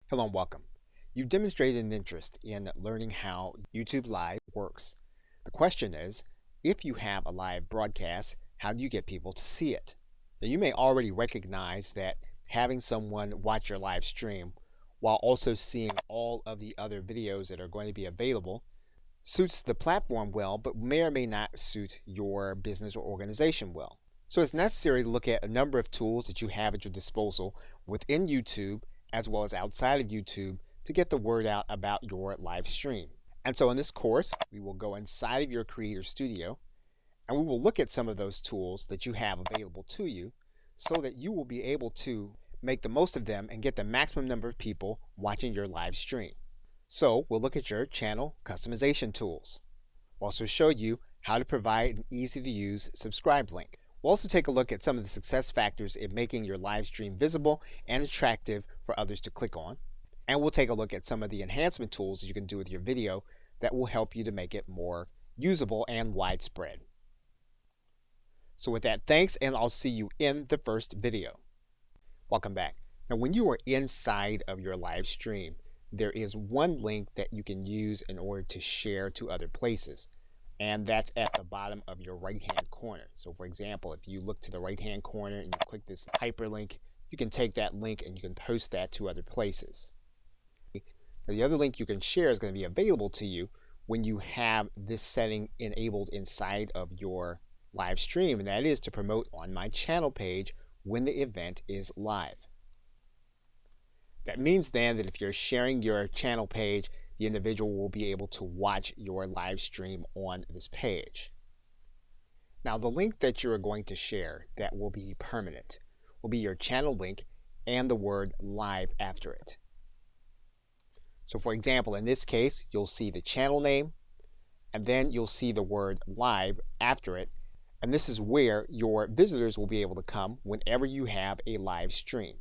Hello and welcome. You've demonstrated an interest in learning how YouTube Live works. The question is, if you have a live broadcast, how do you get people to see it? Now, you may already recognize that having someone watch your live stream while also seeing all of the other videos that are going to be available suits the platform well, but may or may not suit your business or organization well. So it's necessary to look at a number of tools that you have at your disposal within YouTube as well as outside of YouTube to get the word out about your live stream. And so in this course, we will go inside of your Creator Studio and we will look at some of those tools that you have available to you so that you will be able to make the most of them and get the maximum number of people watching your live stream. So we'll look at your channel customization tools. We'll also show you how to provide an easy to use subscribe link. We'll also take a look at some of the success factors in making your live stream visible and attractive for others to click on. And we'll take a look at some of the enhancement tools you can do with your video that will help you to make it more usable and widespread. So with that, thanks, and I'll see you in the first video. Welcome back. Now, when you are inside of your live stream, there is one link that you can use in order to share to other places. And that's at the bottom of your right hand corner. So for example, if you look to the right hand corner and you click this hyperlink, you can take that link and you can post that to other places. Now, the other link you can share is going to be available to you when you have this setting enabled inside of your live stream, and that is to promote on my channel page when the event is live. That means then that if you're sharing your channel page, the individual will be able to watch your live stream on this page. Now, the link that you are going to share that will be permanent will be your channel link and the word live after it. So for example, in this case, you'll see the channel name and then you'll see the word live after it. And this is where your visitors will be able to come whenever you have a live stream.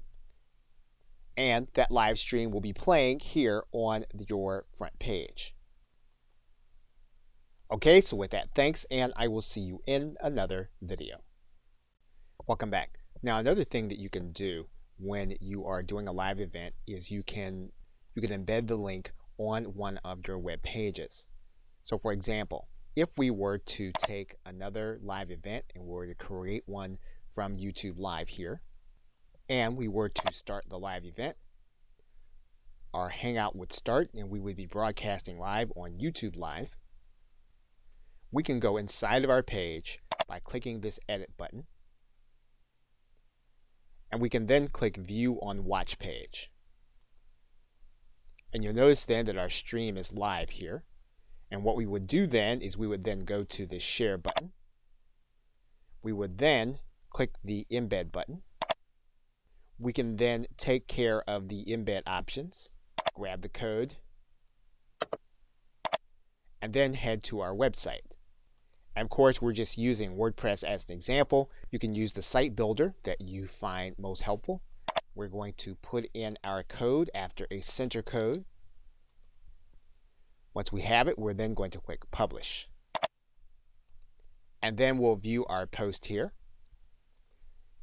And that live stream will be playing here on your front page. Okay, so with that, thanks, and I will see you in another video. Welcome back. Now, another thing that you can do when you are doing a live event is you can embed the link on one of your web pages. So for example, if we were to take another live event and we were to create one from YouTube Live here, and we were to start the live event, our Hangout would start and we would be broadcasting live on YouTube Live. We can go inside of our page by clicking this edit button. And we can then click view on watch page. And you'll notice then that our stream is live here. And what we would do then is we would then go to the share button. We would then click the embed button. We can then take care of the embed options, grab the code, and then head to our website. And of course, we're just using WordPress as an example. You can use the site builder that you find most helpful. We're going to put in our code after a center code. Once we have it, we're then going to click publish. And then we'll view our post here.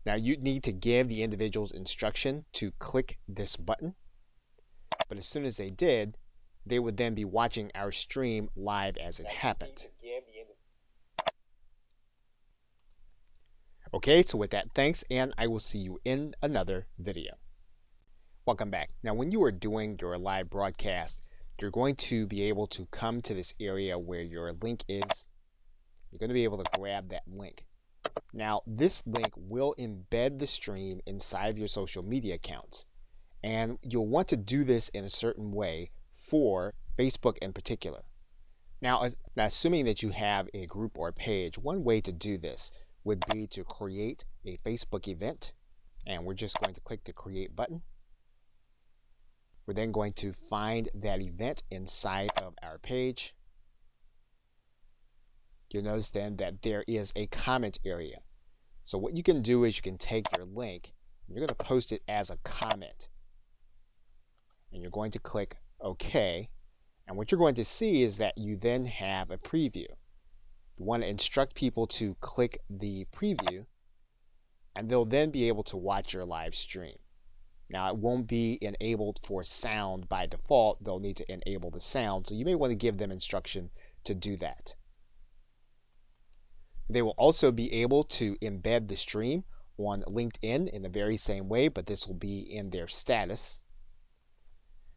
Now, you need to give the individuals instruction to click this button. But as soon as they did, they would then be watching our stream live as it happened. Okay, so with that, thanks, and I will see you in another video. Welcome back. Now, when you are doing your live broadcast, you're going to be able to come to this area where your link is. You're going to be able to grab that link. Now, this link will embed the stream inside of your social media accounts. And you'll want to do this in a certain way for Facebook in particular. Now, assuming that you have a group or page, one way to do this would be to create a Facebook event. And we're just going to click the create button. We're then going to find that event inside of our page. You'll notice then that there is a comment area. So what you can do is you can take your link and you're going to post it as a comment. And you're going to click OK. And what you're going to see is that you then have a preview. You want to instruct people to click the preview, and they'll then be able to watch your live stream. Now, it won't be enabled for sound by default. They'll need to enable the sound, so you may want to give them instruction to do that. They will also be able to embed the stream on LinkedIn in the very same way, but this will be in their status.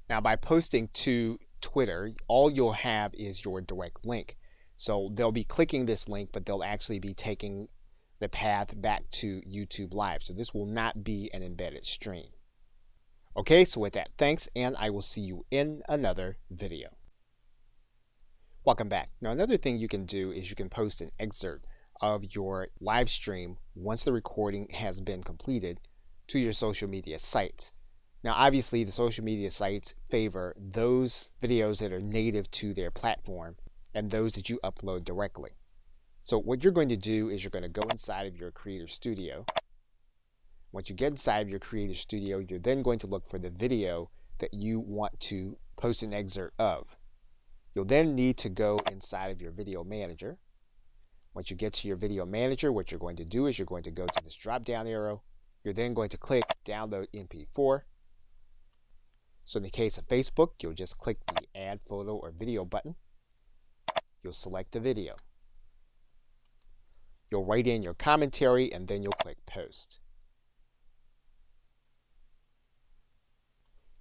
Now, by posting to Twitter, all you'll have is your direct link. So they'll be clicking this link, but they'll actually be taking the path back to YouTube Live. So this will not be an embedded stream. Okay, so with that, thanks, and I will see you in another video. Welcome back. Now, another thing you can do is you can post an excerpt of your live stream once the recording has been completed to your social media sites. Now, obviously, the social media sites favor those videos that are native to their platform and those that you upload directly. So what you're going to do is you're going to go inside of your Creator Studio. Once you get inside of your Creator Studio, you're then going to look for the video that you want to post an excerpt of. You'll then need to go inside of your Video Manager. Once you get to your Video Manager, what you're going to do is you're going to go to this drop-down arrow. You're then going to click Download MP4. So in the case of Facebook, you'll just click the Add Photo or Video button. You'll select the video. You'll write in your commentary, and then you'll click Post.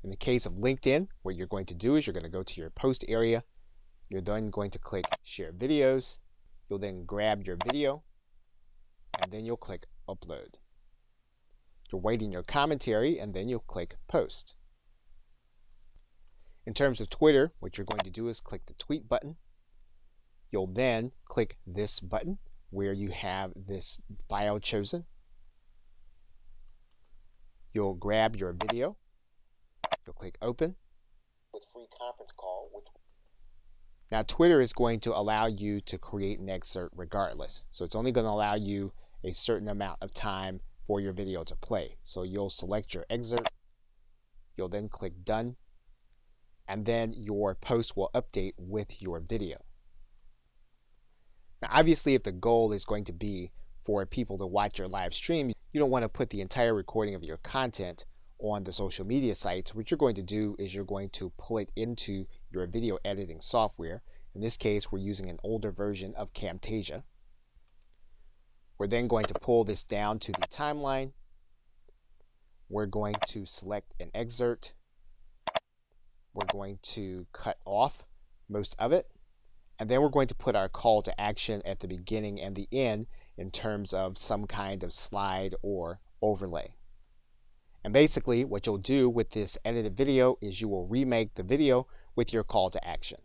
In the case of LinkedIn, what you're going to do is you're going to go to your post area. You're then going to click Share Videos. You'll then grab your video, and then you'll click Upload. You'll write in your commentary, and then you'll click Post. In terms of Twitter, what you're going to do is click the Tweet button. You'll then click this button where you have this file chosen. You'll grab your video. You'll click Open with free conference call. Now, Twitter is going to allow you to create an excerpt regardless. So it's only going to allow you a certain amount of time for your video to play. So you'll select your excerpt. You'll then click Done. And then your post will update with your video. Now, obviously, if the goal is going to be for people to watch your live stream, you don't want to put the entire recording of your content on the social media sites. What you're going to do is you're going to pull it into your video editing software. In this case, we're using an older version of Camtasia. We're then going to pull this down to the timeline. We're going to select an excerpt. We're going to cut off most of it. And then we're going to put our call to action at the beginning and the end in terms of some kind of slide or overlay. And basically, what you'll do with this edited video is you will remake the video with your call to action.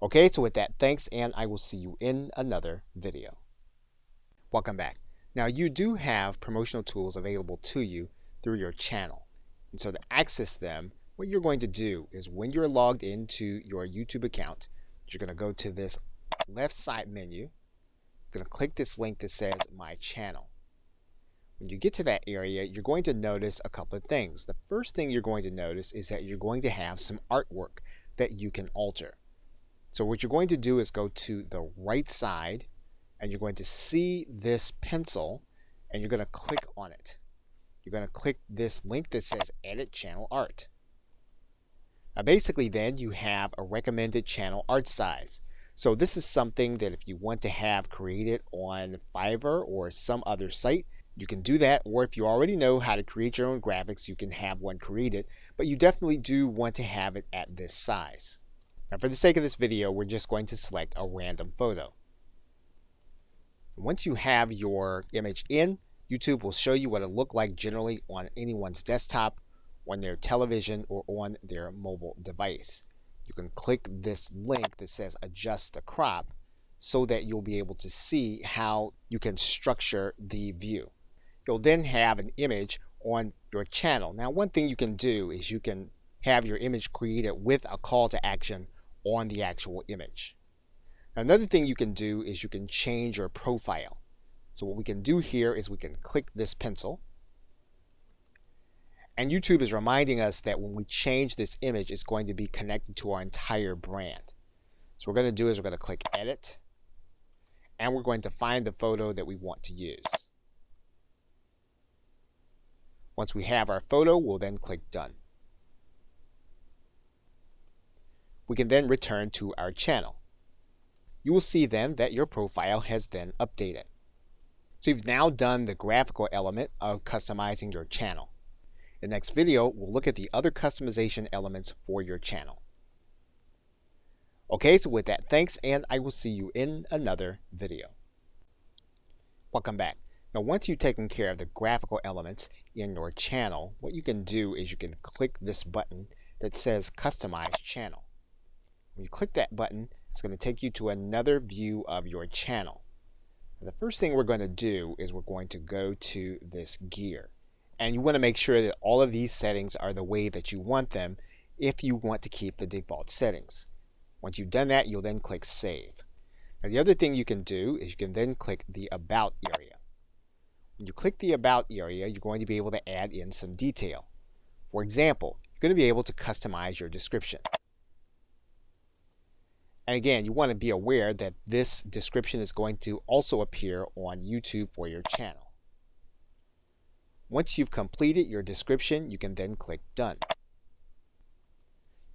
Okay, so with that, thanks, and I will see you in another video. Welcome back. Now, you do have promotional tools available to you through your channel. And so to access them, what you're going to do is when you're logged into your YouTube account, you're going to go to this left side menu. You're going to click this link that says My Channel. When you get to that area, you're going to notice a couple of things. The first thing you're going to notice is that you're going to have some artwork that you can alter. So what you're going to do is go to the right side, and you're going to see this pencil, and you're going to click on it. You're going to click this link that says Edit Channel Art. Now basically then you have a recommended channel art size. So this is something that if you want to have created on Fiverr or some other site, you can do that. Or if you already know how to create your own graphics, you can have one created, but you definitely do want to have it at this size. Now for the sake of this video, we're just going to select a random photo. Once you have your image in, YouTube will show you what it looked like generally on anyone's desktop, on their television, or on their mobile device. You can click this link that says Adjust the Crop so that you'll be able to see how you can structure the view. You'll then have an image on your channel. Now, one thing you can do is you can have your image created with a call to action on the actual image. Now, another thing you can do is you can change your profile. So what we can do here is we can click this pencil. And YouTube is reminding us that when we change this image, it's going to be connected to our entire brand. So what we're going to do is we're going to click Edit, and we're going to find the photo that we want to use. Once we have our photo, we'll then click Done. We can then return to our channel. You will see then that your profile has then updated. So you've now done the graphical element of customizing your channel. In the next video, we'll look at the other customization elements for your channel. Okay, so with that, thanks, and I will see you in another video. Welcome back. Now, once you've taken care of the graphical elements in your channel, what you can do is you can click this button that says Customize Channel. When you click that button, it's going to take you to another view of your channel. Now, the first thing we're going to do is we're going to go to this gear. And you want to make sure that all of these settings are the way that you want them if you want to keep the default settings. Once you've done that, you'll then click Save. Now, the other thing you can do is you can then click the About area. When you click the About area, you're going to be able to add in some detail. For example, you're going to be able to customize your description. And again, you want to be aware that this description is going to also appear on YouTube for your channel. Once you've completed your description, you can then click Done.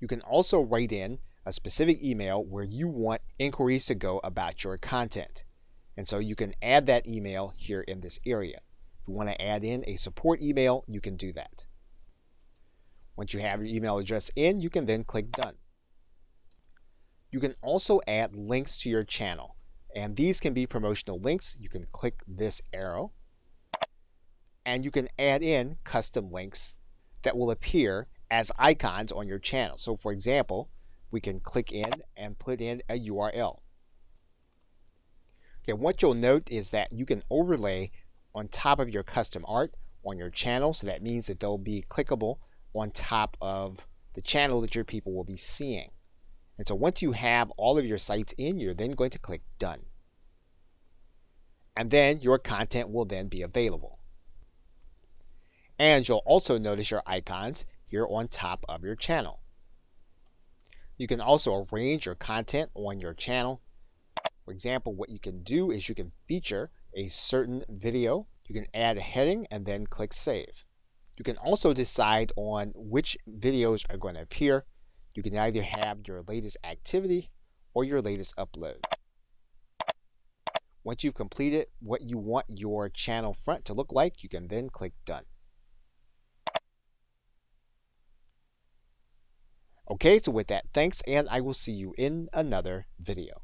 You can also write in a specific email where you want inquiries to go about your content. And so you can add that email here in this area. If you want to add in a support email, you can do that. Once you have your email address in, you can then click Done. You can also add links to your channel, and these can be promotional links. You can click this arrow, and you can add in custom links that will appear as icons on your channel. So for example, we can click in and put in a URL. Okay, what you'll note is that you can overlay on top of your custom art on your channel, so that means that they'll be clickable on top of the channel that your people will be seeing. And so once you have all of your sites in, you're then going to click Done. And then your content will then be available. And you'll also notice your icons here on top of your channel. You can also arrange your content on your channel. For example, what you can do is you can feature a certain video. You can add a heading and then click Save. You can also decide on which videos are going to appear. You can either have your latest activity or your latest upload. Once you've completed what you want your channel front to look like, you can then click Done. Okay, so with that, thanks, and I will see you in another video.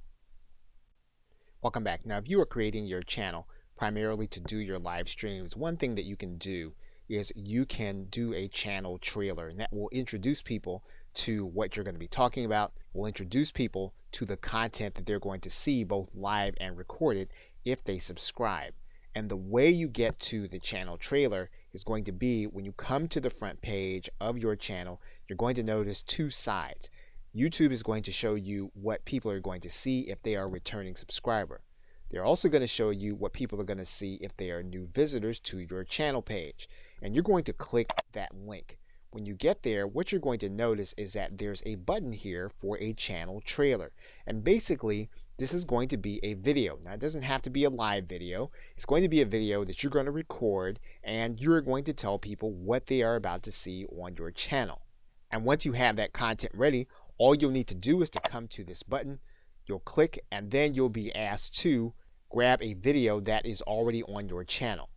Welcome back. Now, if you are creating your channel primarily to do your live streams, one thing that you can do is you can do a channel trailer, and that will introduce people to what you're going to be talking about, will introduce people to the content that they're going to see both live and recorded if they subscribe. And the way you get to the channel trailer is going to be when you come to the front page of your channel, you're going to notice two sides. YouTube is going to show you what people are going to see if they are a returning subscriber. They're also going to show you what people are going to see if they are new visitors to your channel page. And you're going to click that link. When you get there, what you're going to notice is that there's a button here for a channel trailer. And basically, this is going to be a video. Now, it doesn't have to be a live video. It's going to be a video that you're going to record, and you're going to tell people what they are about to see on your channel. And once you have that content ready, all you'll need to do is to come to this button. You'll click, and then you'll be asked to grab a video that is already on your channel.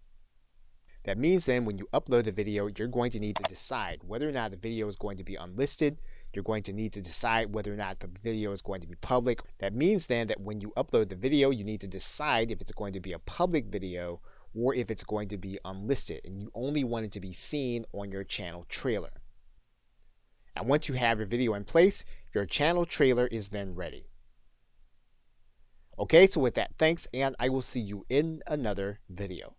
That means then when you upload the video, you're going to need to decide whether or not the video is going to be unlisted. You're going to need to decide whether or not the video is going to be public. That means then that when you upload the video, you need to decide if it's going to be a public video or if it's going to be unlisted, and you only want it to be seen on your channel trailer. And once you have your video in place, your channel trailer is then ready. Okay, so with that, thanks, and I will see you in another video.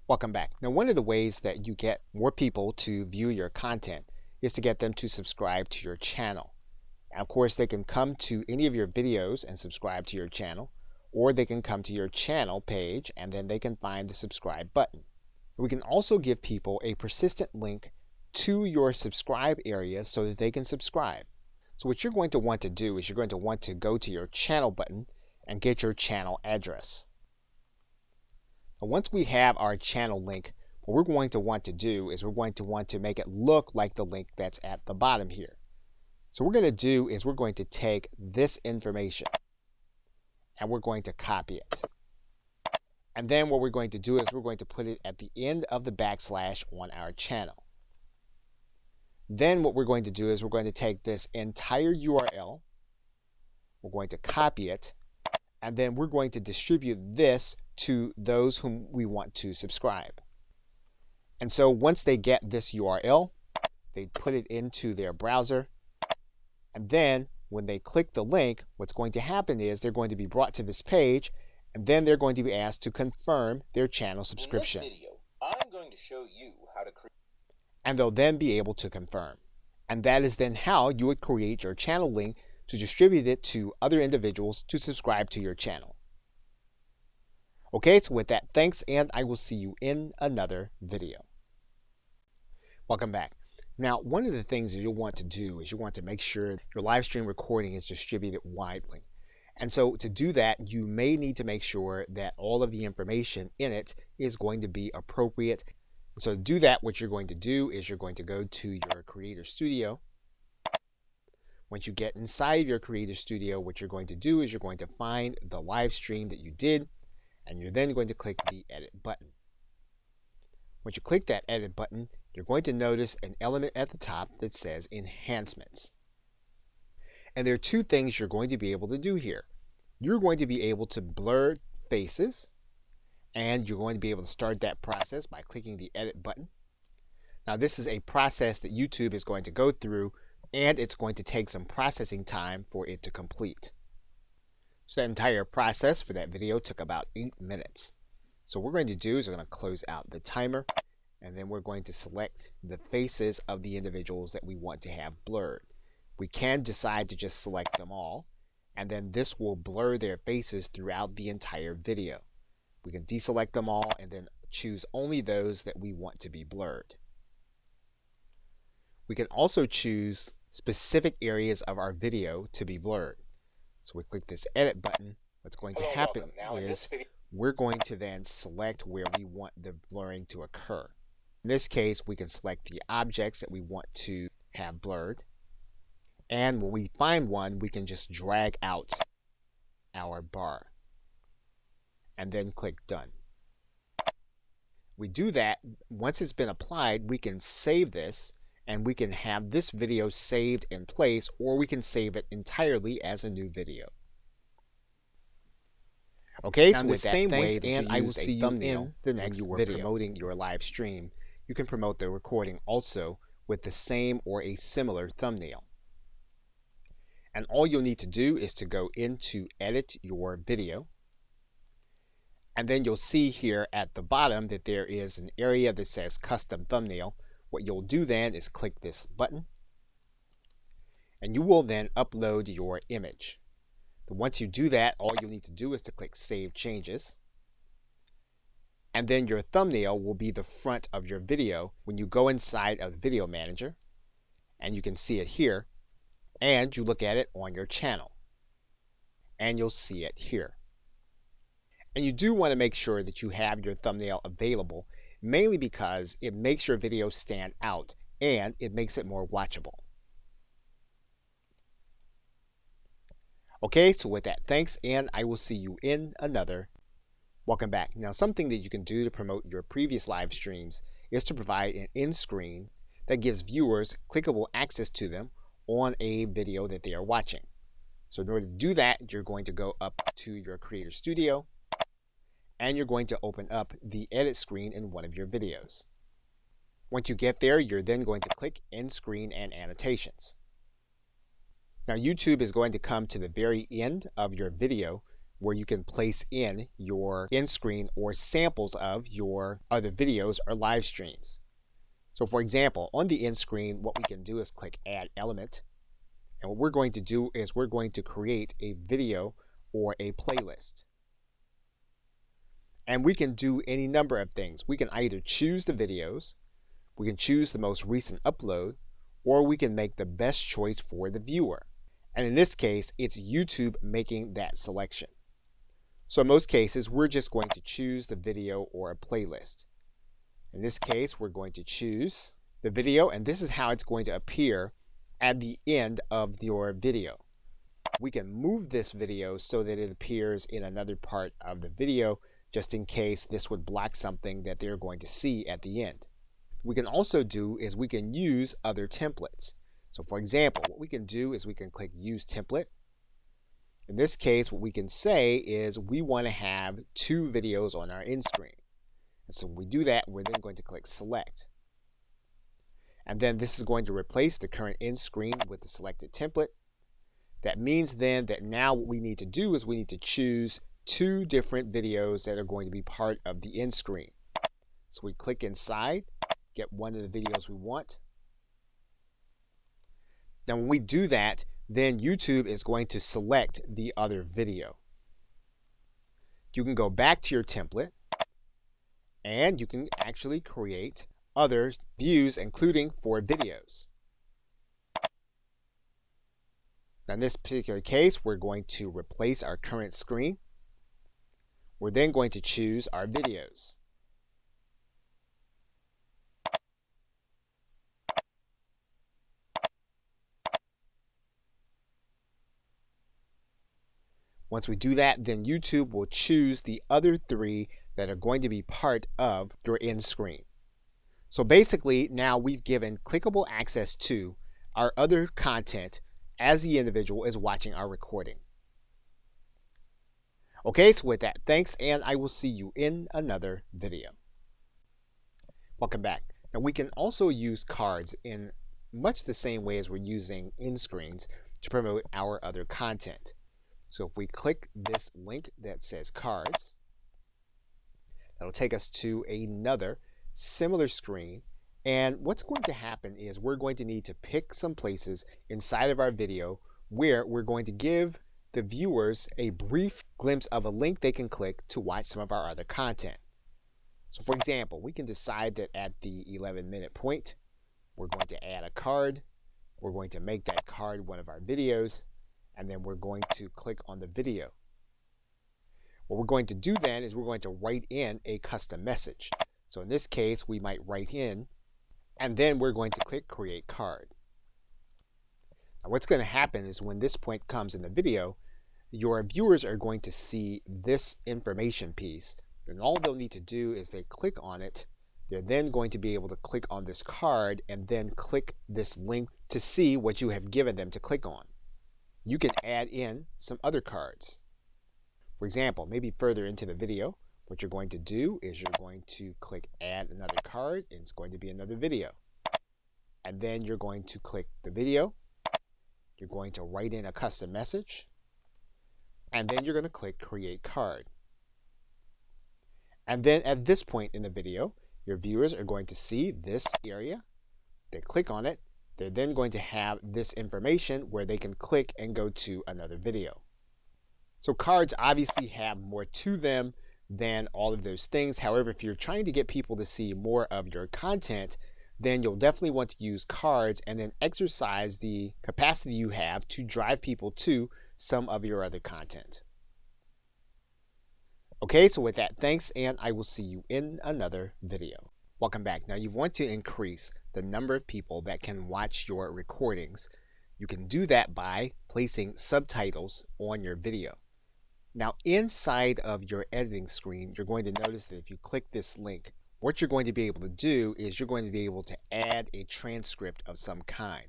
Welcome back. Now, one of the ways that you get more people to view your content is to get them to subscribe to your channel. And of course, they can come to any of your videos and subscribe to your channel, or they can come to your channel page and then they can find the subscribe button. We can also give people a persistent link to your subscribe area so that they can subscribe. So what you're going to want to do is you're going to want to go to your channel button and get your channel address. Now, once we have our channel link, what we're going to want to do is we're going to want to make it look like the link that's at the bottom here. So what we're going to do is we're going to take this information and we're going to copy it. And then what we're going to do is we're going to put it at the end of the backslash on our channel. Then what we're going to do is we're going to take this entire URL, we're going to copy it, and then we're going to distribute this to those whom we want to subscribe. And so once they get this URL, they put it into their browser, and then when they click the link, what's going to happen is they're going to be brought to this page, and then they're going to be asked to confirm their channel subscription. In this video, I'm going to show you how to create, and they'll then be able to confirm. And that is then how you would create your channel link to distribute it to other individuals to subscribe to your channel. Okay, so with that, thanks, and I will see you in another video. Welcome back. Now, one of the things that you'll want to do is you want to make sure your live stream recording is distributed widely. And so to do that, you may need to make sure that all of the information in it is going to be appropriate. So to do that, what you're going to do is you're going to go to your Creator Studio. Once you get inside your Creator Studio, what you're going to do is you're going to find the live stream that you did, and you're then going to click the Edit button. Once you click that Edit button, you're going to notice an element at the top that says Enhancements. And there are two things you're going to be able to do here. You're going to be able to blur faces, and you're going to be able to start that process by clicking the Edit button. Now this is a process that YouTube is going to go through, and it's going to take some processing time for it to complete. So that entire process for that video took about 8 minutes. So what we're going to do is we're going to close out the timer, and then we're going to select the faces of the individuals that we want to have blurred. We can decide to just select them all, and then this will blur their faces throughout the entire video. We can deselect them all and then choose only those that we want to be blurred. We can also choose specific areas of our video to be blurred. So we click this Edit button. What's going to happen is we're going to then select where we want the blurring to occur. In this case, we can select the objects that we want to have blurred. And when we find one, we can just drag out our bar and then click Done. We do that. Once it's been applied, we can save this, and we can have this video saved in place, or we can save it entirely as a new video. Okay, so with the same way, and I will see you in the next video. Promoting your live stream, you can promote the recording also with the same or a similar thumbnail. And all you'll need to do is to go into Edit Your Video. And then you'll see here at the bottom that there is an area that says Custom Thumbnail. What you'll do then is click this button, and you will then upload your image. But once you do that, all you'll need to do is to click Save Changes. And then your thumbnail will be the front of your video when you go inside of the Video Manager, and you can see it here, and you look at it on your channel, and you'll see it here. And you do want to make sure that you have your thumbnail available, mainly because it makes your video stand out and it makes it more watchable. Okay, so with that, thanks, and I will see you in another. Welcome back. Now, something that you can do to promote your previous live streams is to provide an end screen that gives viewers clickable access to them on a video that they are watching. So in order to do that, you're going to go up to your Creator Studio, and you're going to open up the edit screen in one of your videos. Once you get there, you're then going to click End Screen and Annotations. Now YouTube is going to come to the very end of your video where you can place in your end screen or samples of your other videos or live streams. So for example, on the end screen, what we can do is click Add Element. And what we're going to do is we're going to create a video or a playlist. And we can do any number of things. We can either choose the videos, we can choose the most recent upload, or we can make the best choice for the viewer. And in this case, it's YouTube making that selection. So in most cases, we're just going to choose the video or a playlist. In this case, we're going to choose the video, and this is how it's going to appear at the end of your video. We can move this video so that it appears in another part of the video, just in case this would block something that they're going to see at the end. What we can also do is we can use other templates. So for example, what we can do is we can click Use Template. In this case, what we can say is we want to have 2 videos on our end screen. And so when we do that, we're then going to click Select. And then this is going to replace the current end screen with the selected template. That means then that now what we need to do is we need to choose 2 different videos that are going to be part of the end screen. So we click inside, get one of the videos we want. Now when we do that, then YouTube is going to select the other video. You can go back to your template and you can actually create other views, including for videos. Now in this particular case, we're going to replace our current screen. We're then going to choose our videos. Once we do that, then YouTube will choose the other 3 that are going to be part of your end screen. So basically, now we've given clickable access to our other content as the individual is watching our recording. Okay, so with that, thanks, and I will see you in another video. Welcome back. Now we can also use cards in much the same way as we're using end screens to promote our other content. So if we click this link that says cards, that'll take us to another similar screen. And what's going to happen is we're going to need to pick some places inside of our video where we're going to give the viewers a brief glimpse of a link they can click to watch some of our other content. So for example, we can decide that at the 11-minute point, we're going to add a card. We're going to make that card one of our videos. And then we're going to click on the video. What we're going to do then is we're going to write in a custom message. So in this case, we might write in, and then we're going to click Create Card. Now what's going to happen is when this point comes in the video, your viewers are going to see this information piece. And all they'll need to do is they click on it. They're then going to be able to click on this card and then click this link to see what you have given them to click on. You can add in some other cards. For example, maybe further into the video, what you're going to do is you're going to click Add Another Card, and it's going to be another video. And then you're going to click the video. You're going to write in a custom message. And then you're going to click Create Card. And then at this point in the video, your viewers are going to see this area. They click on it. They're then going to have this information where they can click and go to another video. So cards obviously have more to them than all of those things. However, if you're trying to get people to see more of your content, then you'll definitely want to use cards and then exercise the capacity you have to drive people to some of your other content. Okay, so with that, thanks, and I will see you in another video. Welcome back. Now you want to increase the number of people that can watch your recordings. You can do that by placing subtitles on your video. Now inside of your editing screen, you're going to notice that if you click this link, what you're going to be able to do is you're going to be able to add a transcript of some kind.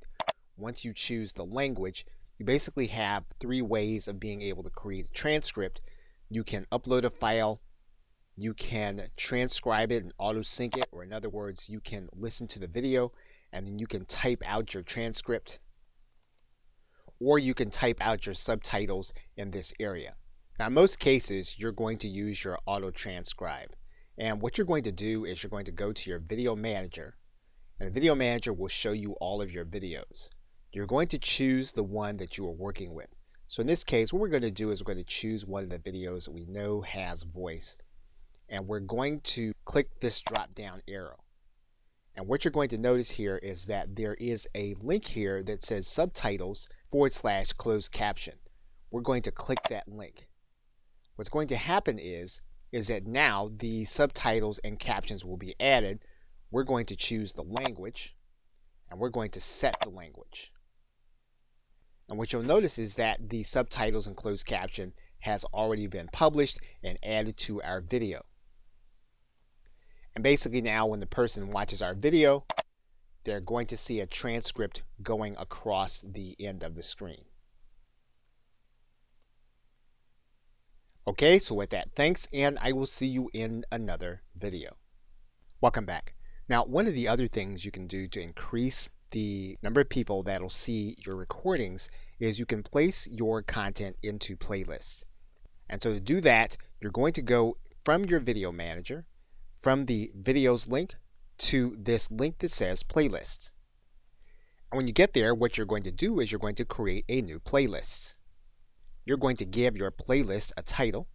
Once you choose the language, you basically have 3 ways of being able to create a transcript. You can upload a file, you can transcribe it and auto sync it, or in other words, you can listen to the video and then you can type out your transcript, or you can type out your subtitles in this area. Now in most cases, you're going to use your auto transcribe. And what you're going to do is you're going to go to your video manager, and the video manager will show you all of your videos. You're going to choose the one that you are working with. So in this case, what we're going to do is we're going to choose one of the videos that we know has voice. And we're going to click this drop down arrow. And what you're going to notice here is that there is a link here that says subtitles / closed caption. We're going to click that link. What's going to happen is that now the subtitles and captions will be added, we're going to choose the language, and we're going to set the language. And what you'll notice is that the subtitles and closed caption has already been published and added to our video. And basically now when the person watches our video, they're going to see a transcript going across the end of the screen. Okay, so with that, thanks, and I will see you in another video. Welcome back. Now, one of the other things you can do to increase the number of people that'll see your recordings is you can place your content into playlists. And so to do that, you're going to go from your video manager, from the videos link, to this link that says playlists. And when you get there, what you're going to do is you're going to create a new playlist. You're going to give your playlist a title.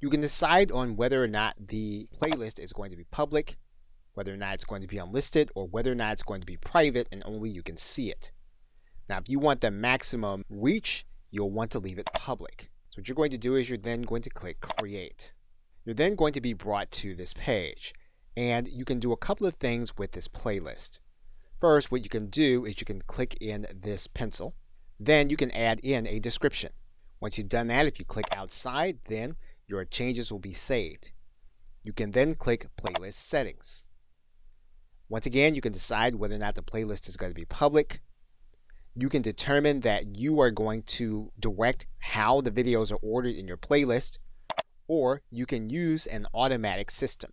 You can decide on whether or not the playlist is going to be public, whether or not it's going to be unlisted, or whether or not it's going to be private and only you can see it. Now, if you want the maximum reach, you'll want to leave it public. So what you're going to do is you're then going to click Create. You're then going to be brought to this page, and you can do a couple of things with this playlist. First, what you can do is you can click in this pencil. Then you can add in a description. Once you've done that, if you click outside, then your changes will be saved. You can then click Playlist Settings. Once again, you can decide whether or not the playlist is going to be public. You can determine that you are going to direct how the videos are ordered in your playlist, or you can use an automatic system.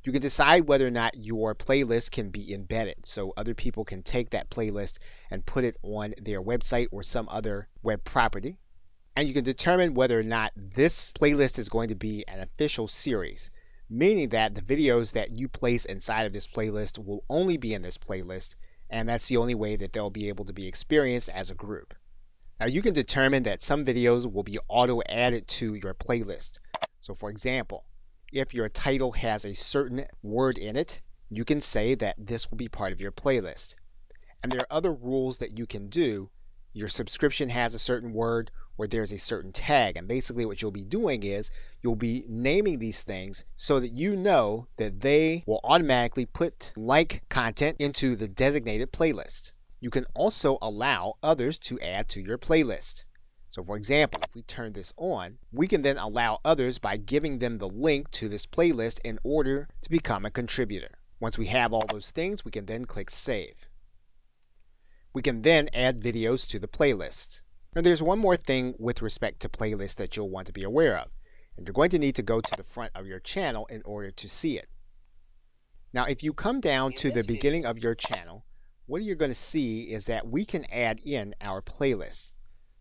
You can decide whether or not your playlist can be embedded, so other people can take that playlist and put it on their website or some other web property. And you can determine whether or not this playlist is going to be an official series, meaning that the videos that you place inside of this playlist will only be in this playlist, and that's the only way that they'll be able to be experienced as a group. Now you can determine that some videos will be auto-added to your playlist. So for example, if your title has a certain word in it, you can say that this will be part of your playlist. And there are other rules that you can do. Your subscription has a certain word, or there's a certain tag. And basically what you'll be doing is you'll be naming these things so that you know that they will automatically put like content into the designated playlist. You can also allow others to add to your playlist. So for example, if we turn this on, we can then allow others by giving them the link to this playlist in order to become a contributor. Once we have all those things, we can then click Save. We can then add videos to the playlist. Now there's one more thing with respect to playlists that you'll want to be aware of, and you're going to need to go to the front of your channel in order to see it. Now if you come down to the beginning of your channel, what you're going to see is that we can add in our playlists.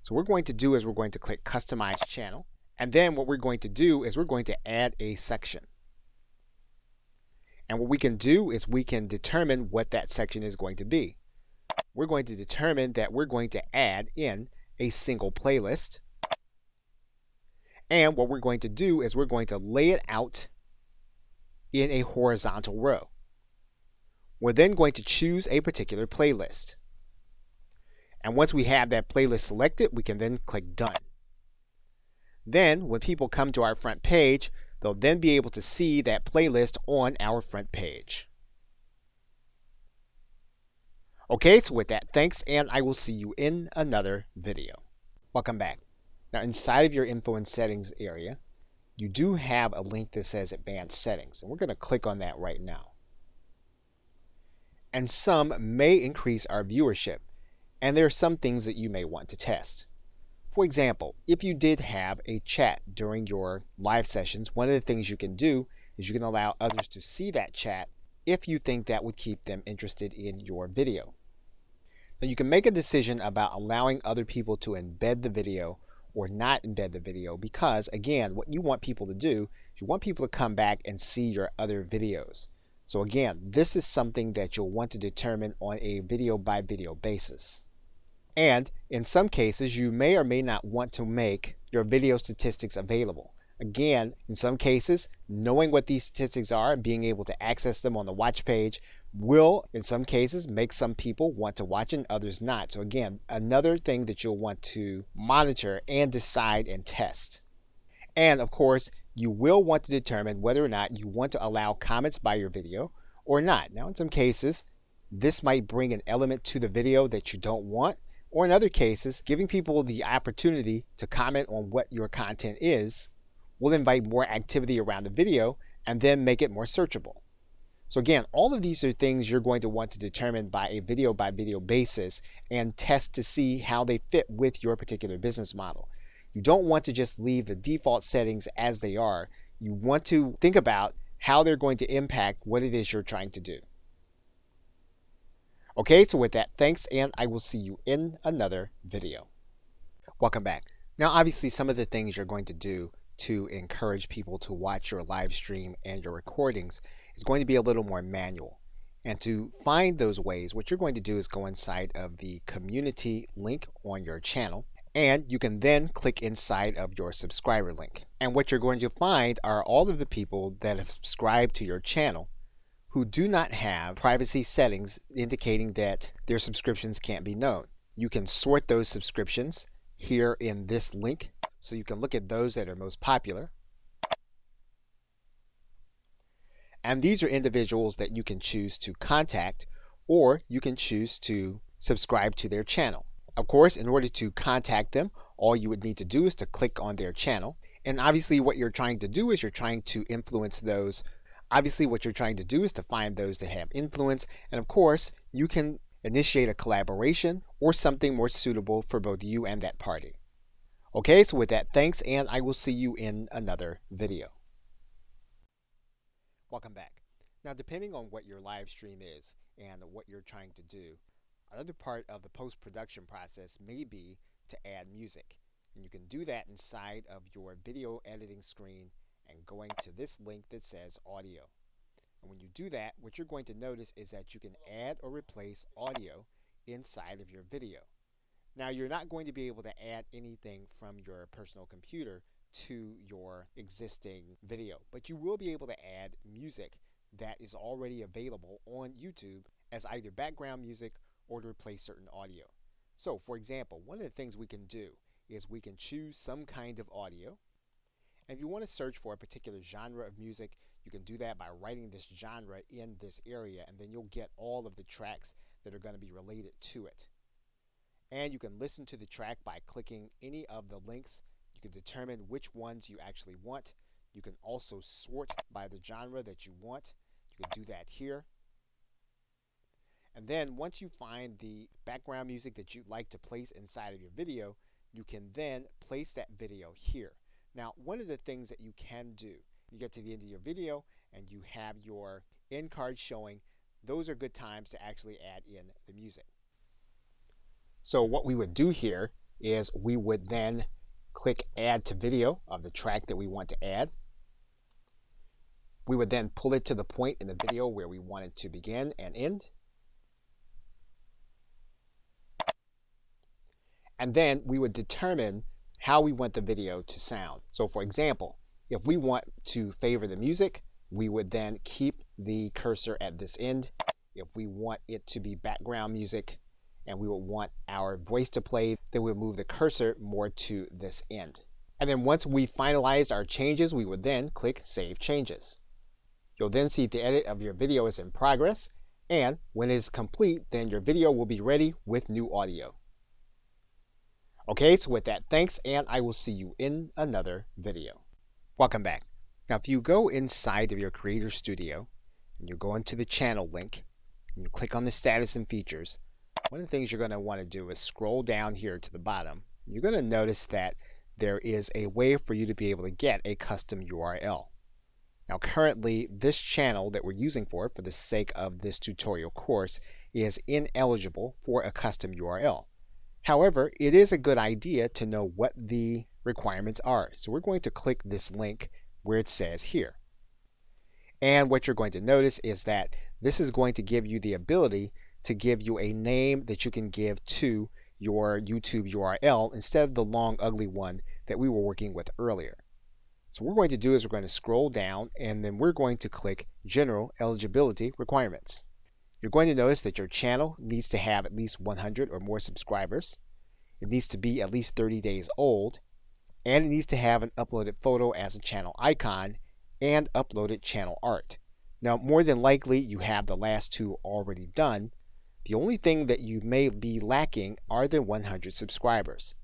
So what we're going to do is we're going to click Customize Channel, and then what we're going to do is we're going to add a section. And what we can do is we can determine what that section is going to be. We're going to determine that we're going to add in a single playlist. And what we're going to do is we're going to lay it out in a horizontal row. We're then going to choose a particular playlist. And once we have that playlist selected, we can then click Done. Then when people come to our front page, they'll then be able to see that playlist on our front page. Okay, so with that, thanks, and I will see you in another video. Welcome back. Now inside of your Info and Settings area, you do have a link that says Advanced Settings, and we're going to click on that right now. And some may increase our viewership, and there are some things that you may want to test. For example, if you did have a chat during your live sessions, one of the things you can do is you can allow others to see that chat if you think that would keep them interested in your video. Now you can make a decision about allowing other people to embed the video or not embed the video, because again, what you want people to do is you want people to come back and see your other videos. So again, this is something that you'll want to determine on a video by video basis. And in some cases, you may or may not want to make your video statistics available. Again, in some cases, knowing what these statistics are and being able to access them on the watch page will, in some cases, make some people want to watch and others not. So again, another thing that you'll want to monitor and decide and test. And of course, you will want to determine whether or not you want to allow comments by your video or not. Now, in some cases, this might bring an element to the video that you don't want, or in other cases, giving people the opportunity to comment on what your content is will invite more activity around the video and then make it more searchable. So again, all of these are things you're going to want to determine by video basis and test to see how they fit with your particular business model. You don't want to just leave the default settings as they are. You want to think about how they're going to impact what it is you're trying to do. Okay, so with that, thanks, and I will see you in another video. Welcome back. Now, obviously, some of the things you're going to do to encourage people to watch your live stream and your recordings is going to be a little more manual. And to find those ways, what you're going to do is go inside of the community link on your channel, and you can then click inside of your subscriber link. And what you're going to find are all of the people that have subscribed to your channel who do not have privacy settings indicating that their subscriptions can't be known. You can sort those subscriptions here in this link, so you can look at those that are most popular. And these are individuals that you can choose to contact, or you can choose to subscribe to their channel. Of course, in order to contact them, all you would need to do is to click on their channel. And obviously what you're trying to do is you're trying to influence those. Obviously what you're trying to do is to find those that have influence. And of course, you can initiate a collaboration or something more suitable for both you and that party. Okay, so with that, thanks, and I will see you in another video. Welcome back. Now, depending on what your live stream is and what you're trying to do, another part of the post-production process may be to add music. And you can do that inside of your video editing screen and going to this link that says audio. And when you do that, what you're going to notice is that you can add or replace audio inside of your video. Now, you're not going to be able to add anything from your personal computer to your existing video, but you will be able to add music that is already available on YouTube as either background music or to replace certain audio. So, for example, one of the things we can do is we can choose some kind of audio. And if you want to search for a particular genre of music, you can do that by writing this genre in this area, and then you'll get all of the tracks that are going to be related to it. And you can listen to the track by clicking any of the links. You can determine which ones you actually want. You can also sort by the genre that you want. You can do that here. And then once you find the background music that you'd like to place inside of your video, you can then place that video here. Now, one of the things that you can do, you get to the end of your video and you have your end card showing, those are good times to actually add in the music. So what we would do here is we would then click add to video of the track that we want to add. We would then pull it to the point in the video where we want it to begin and end. And then we would determine how we want the video to sound. So for example, if we want to favor the music, we would then keep the cursor at this end. If we want it to be background music and we would want our voice to play, then we'll move the cursor more to this end. And then once we finalize our changes, we would then click Save Changes. You'll then see the edit of your video is in progress, and when it is complete, then your video will be ready with new audio. Okay, so with that, thanks, and I will see you in another video. Welcome back. Now, if you go inside of your Creator Studio, and you go into the channel link, and you click on the status and features, one of the things you're going to want to do is scroll down here to the bottom. You're going to notice that there is a way for you to be able to get a custom URL. Now, currently, this channel that we're using for the sake of this tutorial course is ineligible for a custom URL. However, it is a good idea to know what the requirements are. So we're going to click this link where it says here. And what you're going to notice is that this is going to give you the ability to give you a name that you can give to your YouTube URL instead of the long, ugly one that we were working with earlier. So what we're going to do is we're going to scroll down and then we're going to click General Eligibility Requirements. You're going to notice that your channel needs to have at least 100 or more subscribers. It needs to be at least 30 days old. and it needs to have an uploaded photo as a channel icon and uploaded channel art. Now, more than likely, you have the last two already done. The only thing that you may be lacking are the 100 subscribers.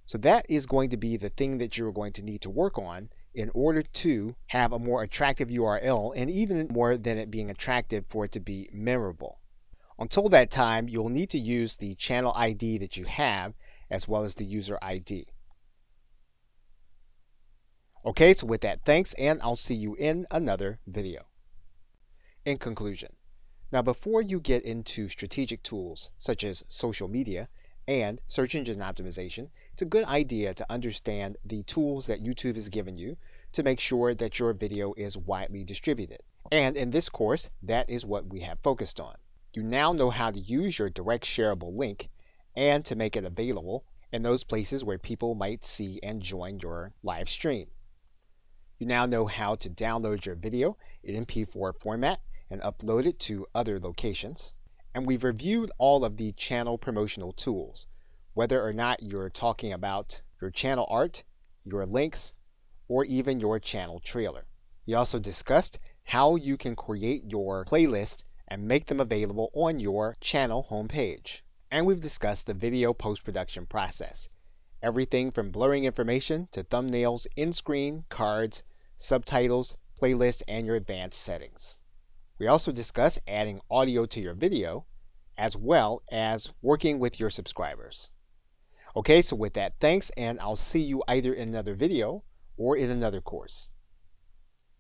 So that is going to be the thing that you're going to need to work on in order to have a more attractive URL, and even more than it being attractive, for it to be memorable. Until that time, you'll need to use the channel ID that you have as well as the user ID. Okay, so with that, thanks, and I'll see you in another video. In conclusion, now before you get into strategic tools such as social media and search engine optimization, it's a good idea to understand the tools that YouTube has given you to make sure that your video is widely distributed. And in this course, that is what we have focused on. You now know how to use your direct shareable link and to make it available in those places where people might see and join your live stream. You now know how to download your video in MP4 format and upload it to other locations. And we've reviewed all of the channel promotional tools, whether or not you're talking about your channel art, your links, or even your channel trailer. We also discussed how you can create your playlist and make them available on your channel homepage. And we've discussed the video post-production process. Everything from blurring information to thumbnails, in-screen, cards, subtitles, playlists, and your advanced settings. We also discuss adding audio to your video, as well as working with your subscribers. Okay, so with that, thanks, and I'll see you either in another video or in another course.